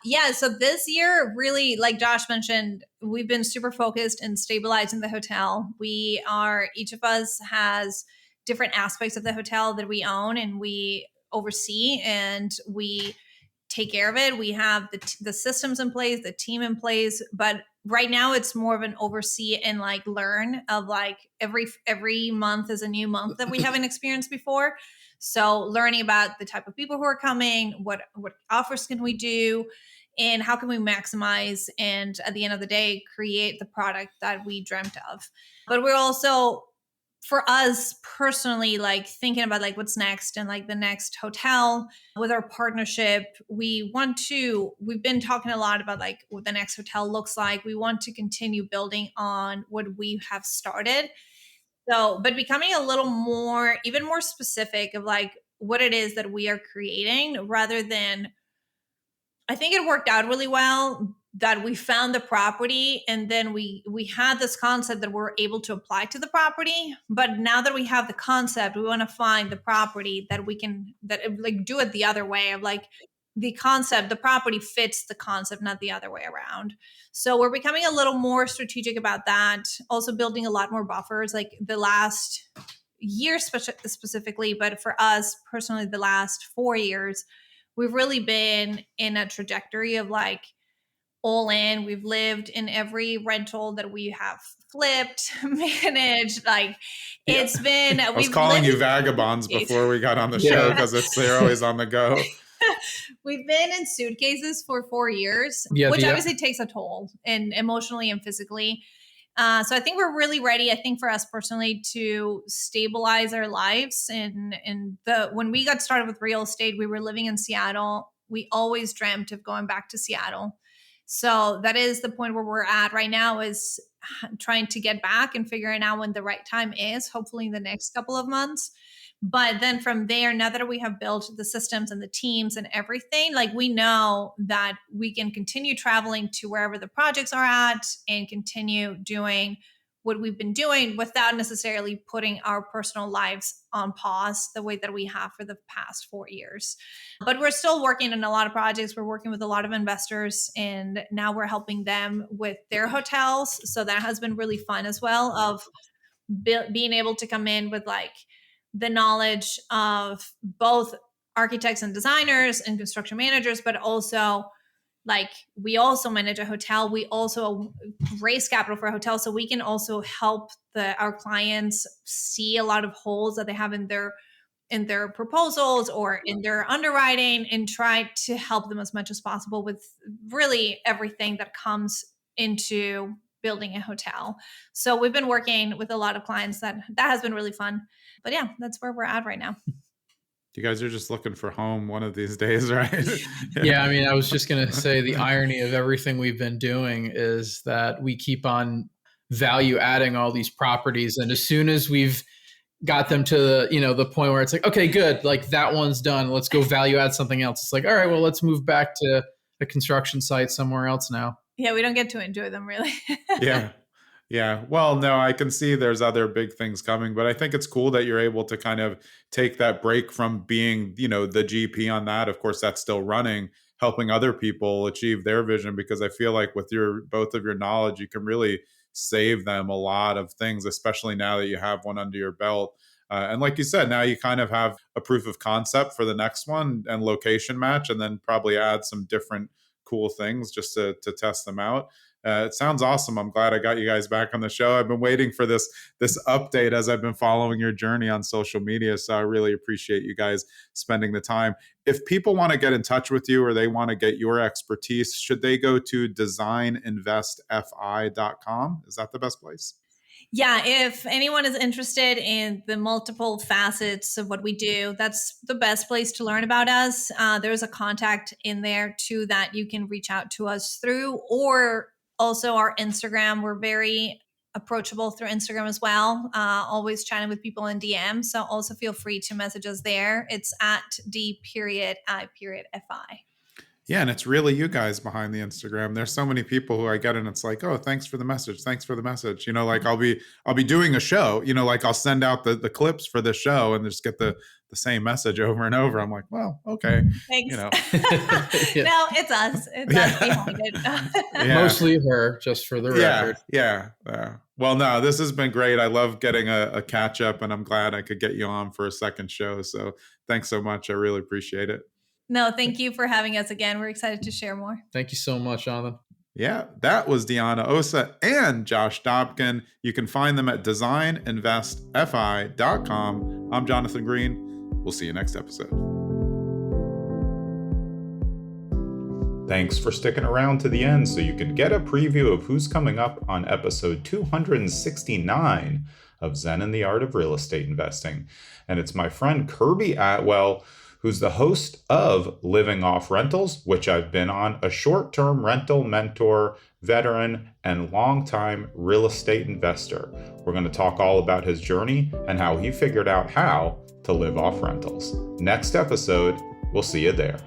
Yeah, so this year, really, like Josh mentioned, we've been super focused in stabilizing the hotel. Each of us has different aspects of the hotel that we own and we oversee, and we take care of it. We have the systems in place, the team in place, but right now it's more of an oversee and like learn of like every month is a new month that we haven't experienced before. So learning about the type of people who are coming, what offers can we do, and how can we maximize and at the end of the day create the product that we dreamt of. But we're also, for us personally, like thinking about like what's next and like the next hotel with our partnership. We've been talking a lot about like what the next hotel looks like. We want to continue building on what we have started. So, but becoming a little more, even more specific of like what it is that we are creating, rather than, I think it worked out really well that we found the property and then we had this concept that we're able to apply to the property. But now that we have the concept, we want to find the property that we can like do it the other way of like, the concept, the property fits the concept, not the other way around. So we're becoming a little more strategic about that. Also building a lot more buffers, like the last year specifically, but for us personally, the last 4 years, we've really been in a trajectory of like all in. We've lived in every rental that we have flipped, managed. Like it's been, I was calling you vagabonds before we got on the show because they're always on the go. We've been in suitcases for 4 years, which obviously takes a toll, and emotionally and physically. So I think we're really ready. I think for us personally to stabilize our lives. And when we got started with real estate, we were living in Seattle. We always dreamt of going back to Seattle. So that is the point where we're at right now, is trying to get back and figuring out when the right time is, hopefully in the next couple of months. But then from there, now that we have built the systems and the teams and everything, like we know that we can continue traveling to wherever the projects are at and continue doing what we've been doing without necessarily putting our personal lives on pause the way that we have for the past 4 years. But we're still working on a lot of projects. We're working with a lot of investors, and now we're helping them with their hotels. So that has been really fun as well, of being able to come in with like the knowledge of both architects and designers and construction managers, but also like we also manage a hotel. We also raise capital for a hotel. So we can also help our clients see a lot of holes that they have in their proposals or in their underwriting, and try to help them as much as possible with really everything that comes into building a hotel. So we've been working with a lot of clients that has been really fun. But yeah, that's where we're at right now. You guys are just looking for home one of these days, right? Yeah, I mean, I was just going to say the irony of everything we've been doing is that we keep on value adding all these properties. And as soon as we've got them to the point where it's like, okay, good, like that one's done, let's go value add something else. It's like, all right, well, let's move back to a construction site somewhere else now. Yeah, we don't get to enjoy them really. Yeah. Well, no, I can see there's other big things coming, but I think it's cool that you're able to kind of take that break from being, the GP on that. Of course, that's still running, helping other people achieve their vision, because I feel like with both of your knowledge, you can really save them a lot of things, especially now that you have one under your belt. And like you said, now you kind of have a proof of concept for the next one and location match, and then probably add some different cool things just to test them out. It sounds awesome. I'm glad I got you guys back on the show. I've been waiting for this update as I've been following your journey on social media. So I really appreciate you guys spending the time. If people want to get in touch with you or they want to get your expertise, should they go to designinvestfi.com? Is that the best place? Yeah, if anyone is interested in the multiple facets of what we do, that's the best place to learn about us. There's a contact in there too that you can reach out to us through, or also our Instagram. We're very approachable through Instagram as well. Always chatting with people in DM. So also feel free to message us there. It's at D.I.Fi. Yeah, and it's really you guys behind the Instagram. There's so many people who I get, and it's like, oh, thanks for the message. Thanks for the message. Like I'll be doing a show, like I'll send out the clips for the show and just get the same message over and over. I'm like, well, okay. Thanks. No, it's us. It's us behind it. Mostly her, just for the record. Yeah. Well, no, this has been great. I love getting a catch up, and I'm glad I could get you on for a second show. So thanks so much. I really appreciate it. No, thank you for having us again. We're excited to share more. Thank you so much, Jonathan. Yeah, that was Diana Ossa and Josh Dobken. You can find them at designinvestfi.com. I'm Jonathan Green. We'll see you next episode. Thanks for sticking around to the end so you can get a preview of who's coming up on episode 269 of Zen and the Art of Real Estate Investing. And it's my friend Kirby Atwell, who's the host of Living Off Rentals, which I've been on, a short-term rental mentor, veteran, and longtime real estate investor. We're going to talk all about his journey and how he figured out how to live off rentals. Next episode, we'll see you there.